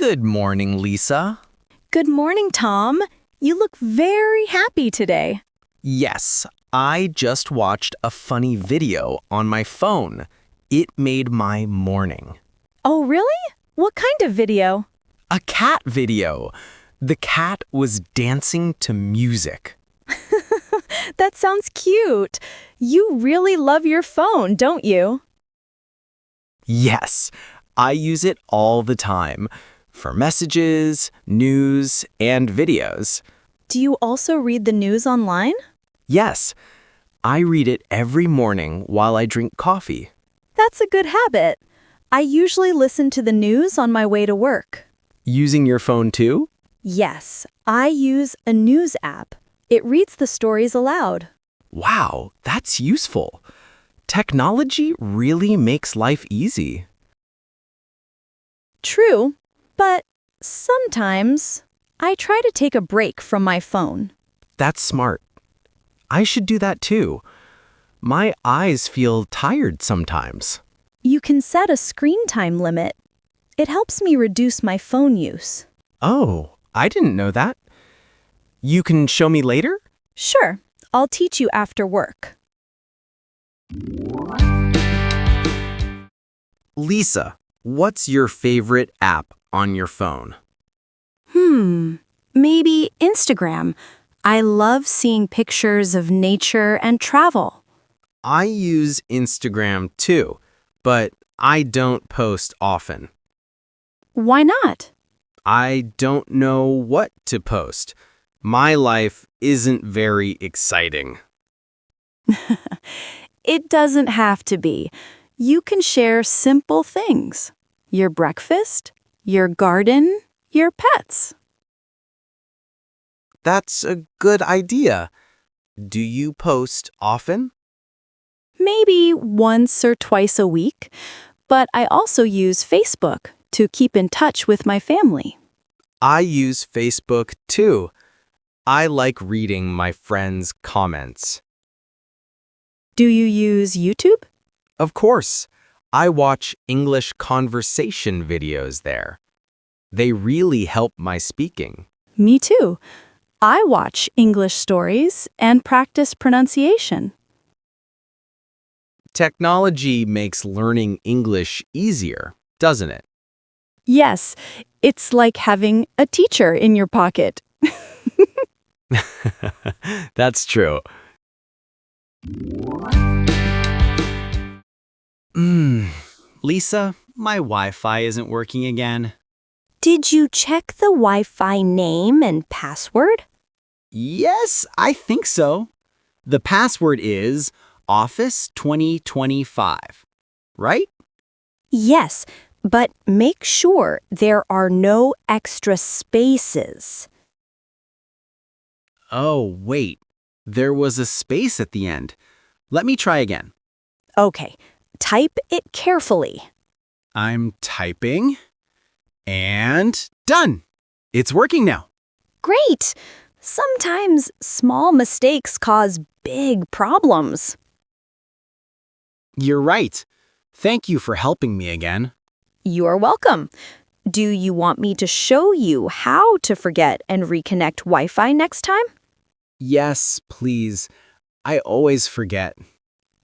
Good morning, Lisa. Good morning, Tom. You look very happy today. Yes, I just watched a funny video on my phone. It made my morning. Oh, really? What kind of video? A cat video. The cat was dancing to music. That sounds cute. You really love your phone, don't you? Yes, I use it all the time for messages, news, and videos. Do you also read the news online? Yes, I read it every morning while I drink coffee. That's a good habit. I usually listen to the news on my way to work. Using your phone too? Yes, I use a news app. It reads the stories aloud. Wow, that's useful. Technology really makes life easy. True, but sometimes I try to take a break from my phone. That's smart. I should do that too. My eyes feel tired sometimes. You can set a screen time limit. It helps me reduce my phone use. Oh, I didn't know that. You can show me later? Sure, I'll teach you after work. Lisa, what's your favorite app on your phone? Maybe Instagram. I love seeing pictures of nature and travel. I use Instagram too, but I don't post often. Why not? I don't know what to post. My life isn't very exciting. It doesn't have to be. You can share simple things. Your breakfast, your garden, your pets. That's a good idea. Do you post often? Maybe once or twice a week, but I also use Facebook to keep in touch with my family. I use Facebook too. I like reading my friends' comments. Do you use YouTube? Of course, I watch English conversation videos there. They really help my speaking. Me too. I watch English stories and practice pronunciation. Technology makes learning English easier, doesn't it? Yes, it's like having a teacher in your pocket. That's true. Lisa, my Wi-Fi isn't working again. Did you check the Wi-Fi name and password? Yes, I think so. The password is Office 2025, right? Yes, but make sure there are no extra spaces. Oh, wait. There was a space at the end. Let me try again. Okay, type it carefully. I'm typing. And done. It's working now. Great! Sometimes small mistakes cause big problems. You're right. Thank you for helping me again. You're welcome. Do you want me to show you how to forget and reconnect Wi-Fi next time? Yes, please. I always forget.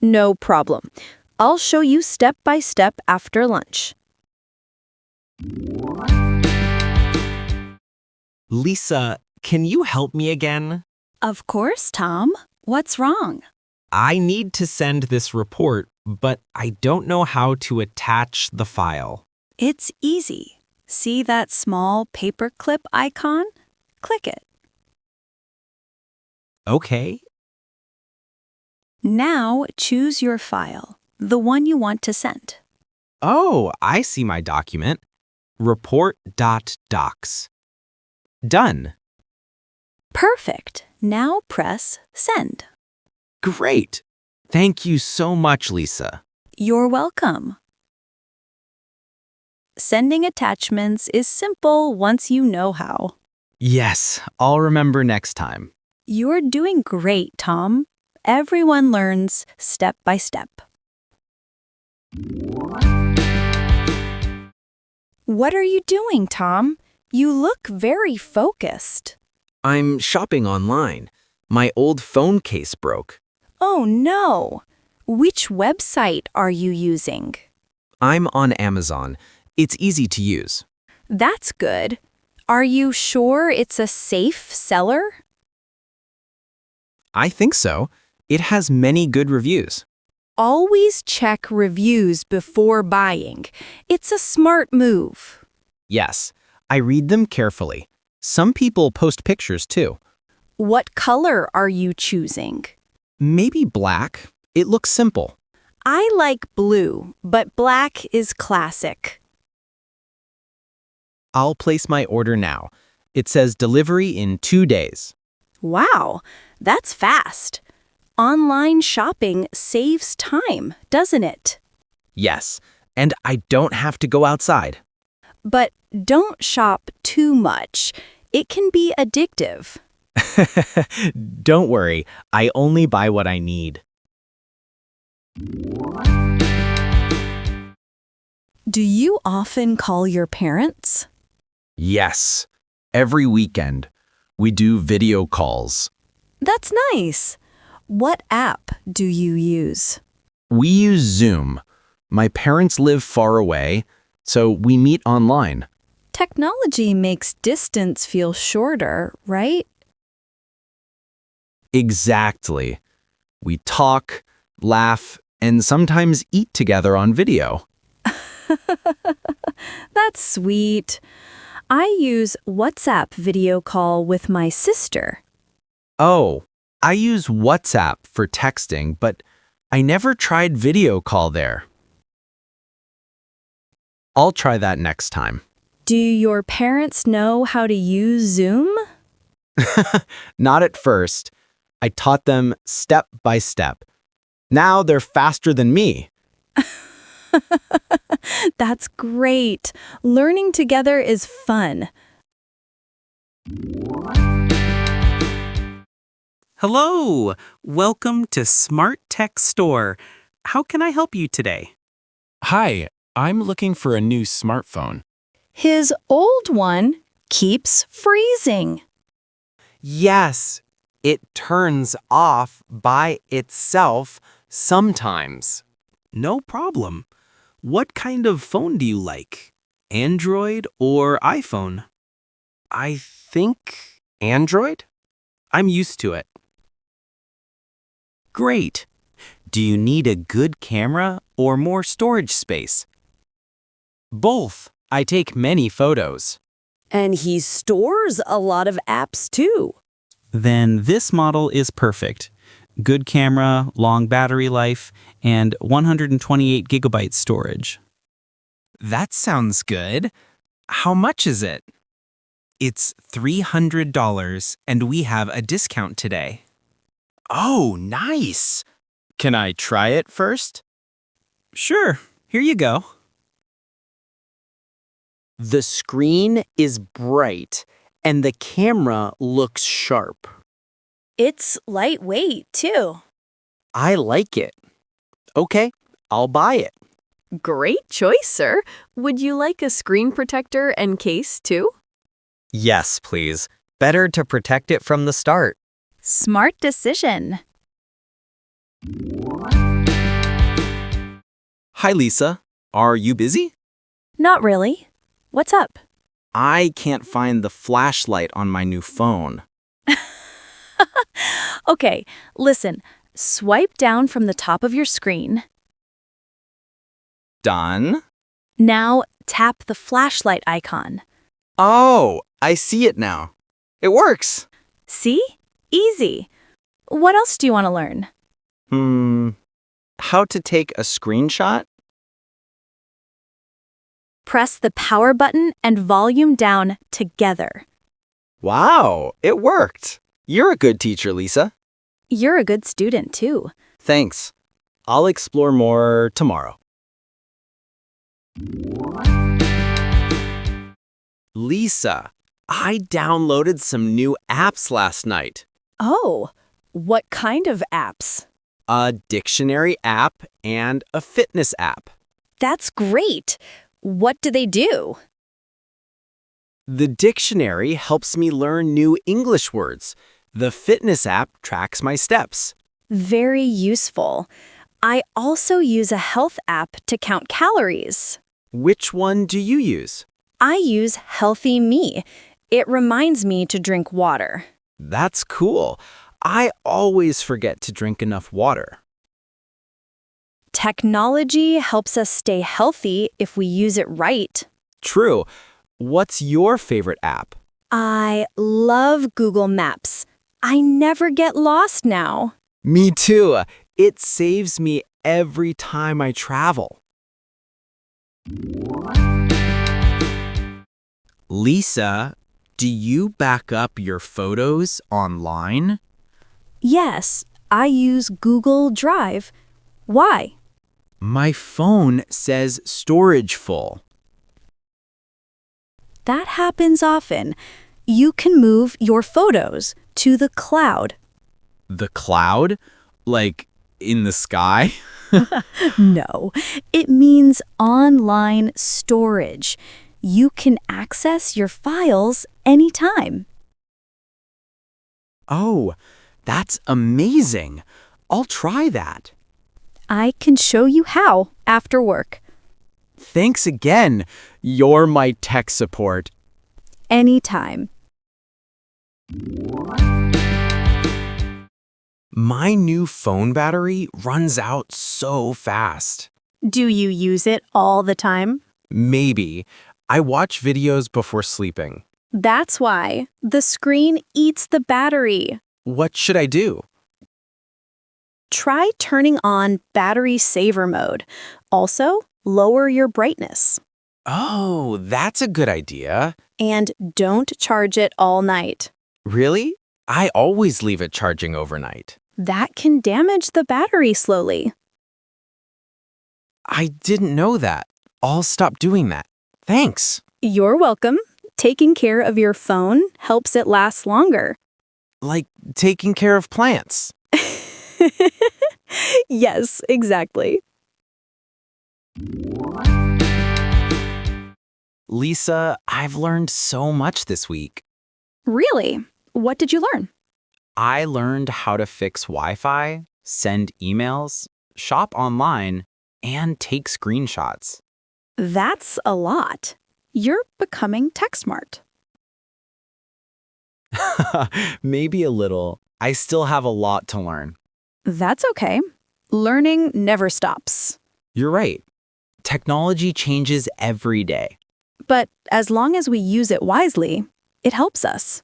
No problem. I'll show you step by step after lunch. Lisa, can you help me again? Of course, Tom. What's wrong? I need to send this report, but I don't know how to attach the file. It's easy. See that small paperclip icon? Click it. Okay. Now choose your file, the one you want to send. Oh, I see my document. Report.docs. Done. Perfect. Now press Send. Great. Thank you so much, Lisa. You're welcome. Sending attachments is simple once you know how. Yes, I'll remember next time. You're doing great, Tom. Everyone learns step by step. What are you doing, Tom? You look very focused. I'm shopping online. My old phone case broke. Oh no! Which website are you using? I'm on Amazon. It's easy to use. That's good. Are you sure it's a safe seller? I think so. It has many good reviews. Always check reviews before buying. It's a smart move. Yes, I read them carefully. Some people post pictures too. What color are you choosing? Maybe black. It looks simple. I like blue, but black is classic. I'll place my order now. It says delivery in 2 days. Wow, that's fast. Online shopping saves time, doesn't it? Yes, and I don't have to go outside. But don't shop too much. It can be addictive. Don't worry, I only buy what I need. Do you often call your parents? Yes, every weekend. We do video calls. That's nice. What app do you use? We use Zoom. My parents live far away, so we meet online. Technology makes distance feel shorter, right? Exactly. We talk, laugh, and sometimes eat together on video. That's sweet. I use WhatsApp video call with my sister. Oh, I use WhatsApp for texting, but I never tried video call there. I'll try that next time. Do your parents know how to use Zoom? Not at first. I taught them step by step. Now they're faster than me. That's great. Learning together is fun. Hello! Welcome to Smart Tech Store. How can I help you today? Hi, I'm looking for a new smartphone. His old one keeps freezing. Yes, it turns off by itself sometimes. No problem. What kind of phone do you like? Android or iPhone? I think Android? I'm used to it. Great. Do you need a good camera or more storage space? Both. I take many photos. And he stores a lot of apps too. Then this model is perfect. Good camera, long battery life, and 128 gigabytes storage. That sounds good. How much is it? It's $300, and we have a discount today. Oh, nice. Can I try it first? Sure, here you go. The screen is bright, and the camera looks sharp. It's lightweight, too. I like it. Okay, I'll buy it. Great choice, sir. Would you like a screen protector and case, too? Yes, please. Better to protect it from the start. Smart decision. Hi, Lisa. Are you busy? Not really. What's up? I can't find the flashlight on my new phone. Okay, listen. Swipe down from the top of your screen. Done. Now tap the flashlight icon. Oh, I see it now. It works. See? Easy. What else do you want to learn? How to take a screenshot? Press the power button and volume down together. Wow, it worked. You're a good teacher, Lisa. You're a good student, too. Thanks. I'll explore more tomorrow. Lisa, I downloaded some new apps last night. Oh, what kind of apps? A dictionary app and a fitness app. That's great. What do they do? The dictionary helps me learn new English words. The fitness app tracks my steps. Very useful. I also use a health app to count calories. Which one do you use? I use Healthy Me. It reminds me to drink water. That's cool. I always forget to drink enough water. Technology helps us stay healthy if we use it right. True. What's your favorite app? I love Google Maps. I never get lost now. Me too. It saves me every time I travel. Lisa, do you back up your photos online? Yes, I use Google Drive. Why? My phone says storage full. That happens often. You can move your photos to the cloud. The cloud? Like in the sky? No, it means online storage. You can access your files anytime. Oh, that's amazing. I'll try that. I can show you how after work. Thanks again. You're my tech support. Anytime. My new phone battery runs out so fast. Do you use it all the time? Maybe. I watch videos before sleeping. That's why. The screen eats the battery. What should I do? Try turning on battery saver mode. Also, lower your brightness. Oh, that's a good idea. And don't charge it all night. Really? I always leave it charging overnight. That can damage the battery slowly. I didn't know that. I'll stop doing that. Thanks. You're welcome. Taking care of your phone helps it last longer. Like taking care of plants. Yes, exactly. Lisa, I've learned so much this week. Really? What did you learn? I learned how to fix Wi-Fi, send emails, shop online, and take screenshots. That's a lot. You're becoming tech smart. Maybe a little. I still have a lot to learn. That's okay. Learning never stops. You're right. Technology changes every day. But as long as we use it wisely, it helps us.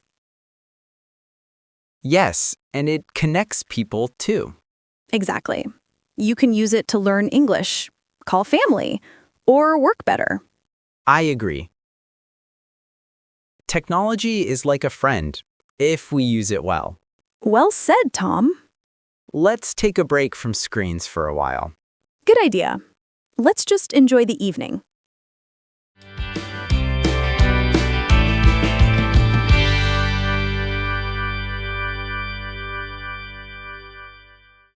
Yes, and it connects people too. Exactly. You can use it to learn English, call family, or work better. I agree. Technology is like a friend, if we use it well. Well said, Tom. Let's take a break from screens for a while. Good idea. Let's just enjoy the evening.